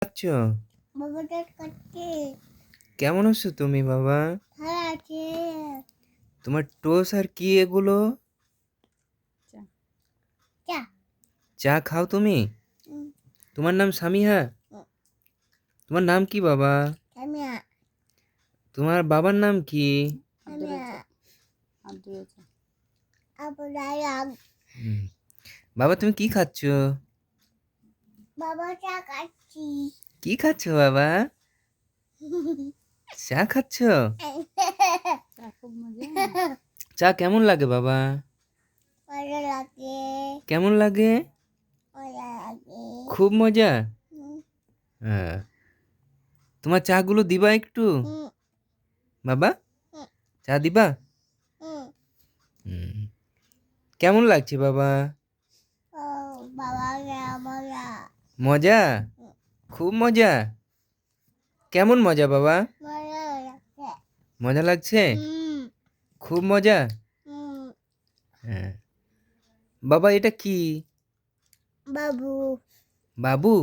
আচ্ছা, বাবাটা করছে কেমন আছো তুমি বাবা? ভালো আছে। তোমার টোস আর কি এগুলো? চা চা খাও তুমি? উম, তোমার নাম সামিহা? উম, তোমার নাম কি বাবা? সামিয়া তোমার বাবার নাম কি? সামিয়া আপনার হুম, বাবা তুমি কি খাচ্ছ? বাবা চা খাচ্ছি। কি খাচ্ছ বাবা? চা খাচ্ছ? খুব মজা চা কেমন লাগে বাবা? ভালো লাগে কেমন লাগে? ভালো লাগে। খুব মজা। উম, হ্যাঁ, তোমার চা গুলো দিবা একটু উম, বাবা? উম, চা দিবা? উম। হুম, কেমন লাগছে বাবা? ও বাবা মজা মজা, খুব মজা। কেমন মজা বাবা? মজা লাগছে। মজা লাগছে? হুম খুব মজা। হুম হ্যাঁ, বাবা এটা কি? বাবু বাবু?